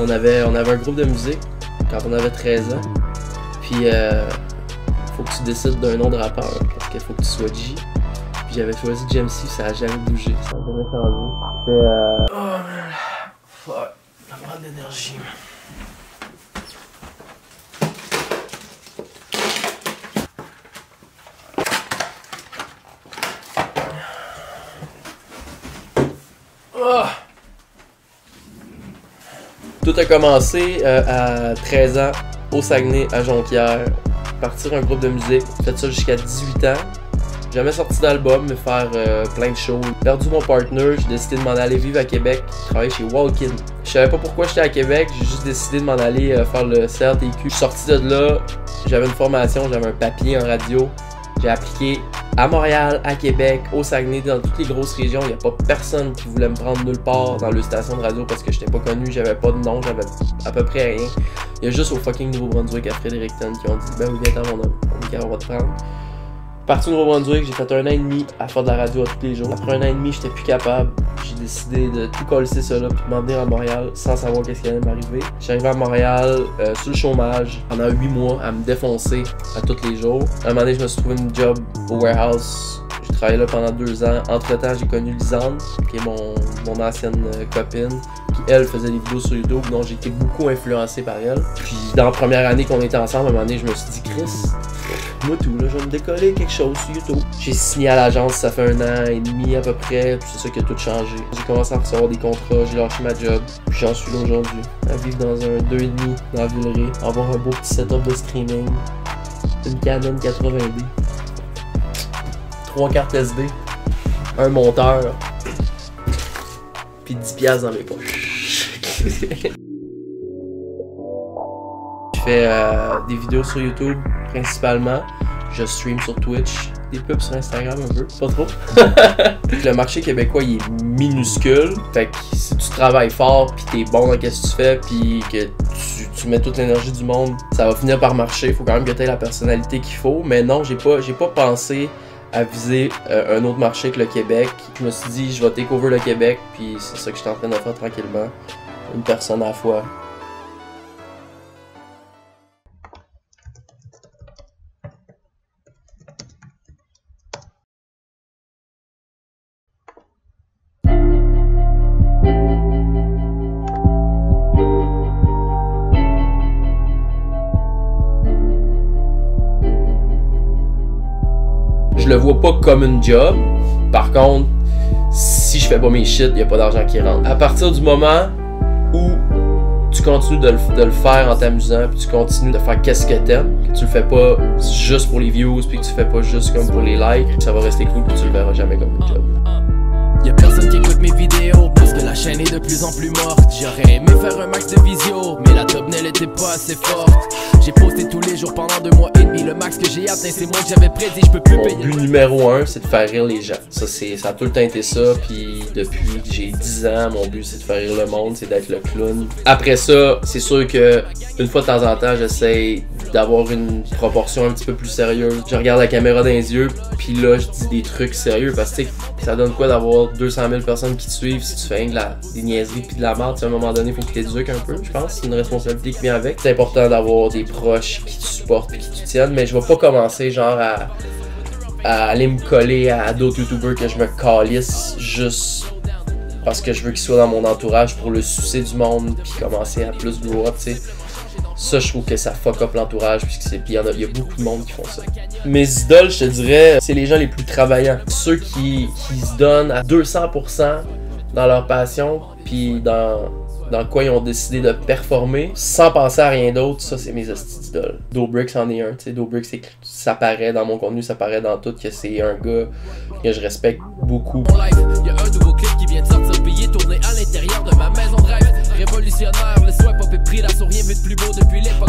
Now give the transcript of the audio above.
On avait un groupe de musique quand on avait 13 ans. Puis faut que tu décides d'un nom de rappeur parce qu'il faut que tu sois G. Puis j'avais choisi Jamesy, ça a jamais bougé, ça a jamais changé. Oh man, fuck, ça prend de l'énergie. Oh. Tout a commencé à 13 ans au Saguenay, à Jonquière. Partir un groupe de musique, j'ai fait ça jusqu'à 18 ans. Jamais sorti d'album, mais faire plein de shows. Perdu mon partner, j'ai décidé de m'en aller vivre à Québec, travailler chez Walkin. Je savais pas pourquoi j'étais à Québec, j'ai juste décidé de m'en aller faire le CRTQ. Je suis sorti de là, j'avais une formation, j'avais un papier en radio. J'ai appliqué à Montréal, à Québec, au Saguenay, dans toutes les grosses régions. Il n'y a pas personne qui voulait me prendre nulle part dans le station de radio parce que j'étais pas connu, j'avais pas de nom, j'avais à peu près rien. Il y a juste au fucking Nouveau-Brunswick à Fredericton qui ont dit « Ben oui, viens-t'en mon homme, on va te prendre ». Parti au Nouveau-Brunswick, j'ai fait 1 an et demi à faire de la radio à tous les jours. Après 1 an et demi, j'étais plus capable. J'ai décidé de tout coller ça là puis de m'en venir à Montréal sans savoir qu'est-ce qui allait m'arriver. J'arrivais arrivé à Montréal sur le chômage pendant 8 mois à me défoncer à tous les jours. À un moment donné, je me suis trouvé une job au warehouse. J'ai travaillé là pendant 2 ans. Entre-temps, j'ai connu Lisanne, qui est mon ancienne copine. Puis elle faisait des vidéos sur YouTube, donc j'ai été beaucoup influencé par elle. Puis dans la première année qu'on était ensemble, à un moment donné, je me suis dit, Chris, moi tout, là, je vais me décoller quelque chose sur YouTube. J'ai signé à l'agence, ça fait 1 an et demi à peu près, puis c'est ça qui a tout changé. J'ai commencé à recevoir des contrats, j'ai lâché ma job, puis j'en suis là aujourd'hui. À vivre dans un 2,5 dans la Villeray, avoir un beau petit setup de streaming, une Canon 80D, 3 cartes SD, un monteur, puis 10$ dans mes poches. Je fais des vidéos sur YouTube principalement. Je stream sur Twitch, des pubs sur Instagram un peu, pas trop. Le marché québécois il est minuscule, fait que si tu travailles fort pis t'es bon dans ce que tu fais pis que tu mets toute l'énergie du monde, ça va finir par marcher. Faut quand même que t'aies la personnalité qu'il faut, mais non, j'ai pas pensé à viser un autre marché que le Québec. Je me suis dit je vais take over le Québec puis c'est ça que je suis en train de faire tranquillement, une personne à la fois. Je le vois pas comme une job. Par contre, si je fais pas mes shit, y a pas d'argent qui rentre. À partir du moment où tu continues de le faire en t'amusant, puis tu continues de faire qu'est-ce que t'aimes, que tu le fais pas juste pour les views, puis que tu fais pas juste comme pour les likes, ça va rester cool, puis tu le verras jamais comme une job. Y'a personne qui écoute mes vidéos parce que la chaîne est de plus en plus morte. J'aurais aimé faire un max de visio, mais la thumbnail était pas assez forte. J'ai posté tous les jours pendant 2 mois et demi. Le max que j'ai atteint, c'est moi que j'avais prédit. Je peux plus payer. Mon but numéro 1, c'est de faire rire les gens. Ça a tout le temps été ça. Puis depuis que j'ai 10 ans, mon but c'est de faire rire le monde, c'est d'être le clown. Après ça, c'est sûr que une fois de temps en temps, j'essaie d'avoir une proportion un petit peu plus sérieuse. Je regarde la caméra dans les yeux, puis là, je dis des trucs sérieux parce que ça donne quoi d'avoir 200 000 personnes qui te suivent si tu fais des niaiseries puis de la merde. À un moment donné, il faut que tu t'éduques un peu, je pense. C'est une responsabilité qui vient avec. C'est important d'avoir des proches qui te supportent et qui te tiennent, mais je vais pas commencer genre à aller me coller à d'autres youtubeurs que je me calisse juste parce que je veux qu'ils soient dans mon entourage pour le sucer du monde puis commencer à plus blow up, tu sais. Ça, je trouve que ça fuck up l'entourage, puis il y a beaucoup de monde qui font ça. Mes idoles, je te dirais, c'est les gens les plus travaillants. Ceux qui se donnent à 200% dans leur passion, puis dans quoi ils ont décidé de performer, sans penser à rien d'autre. Ça, c'est mes hosties d'idoles. Dobrix en est un, tu sais. Dobrix, ça paraît dans mon contenu, ça paraît dans tout que c'est un gars que je respecte beaucoup. Il y a un nouveau clip qui vient de sortir, payé, tourné à l'intérieur de ma maison de rêve. Révolutionnaire, le soin pop est pris là sur rien vu de plus beau depuis l'époque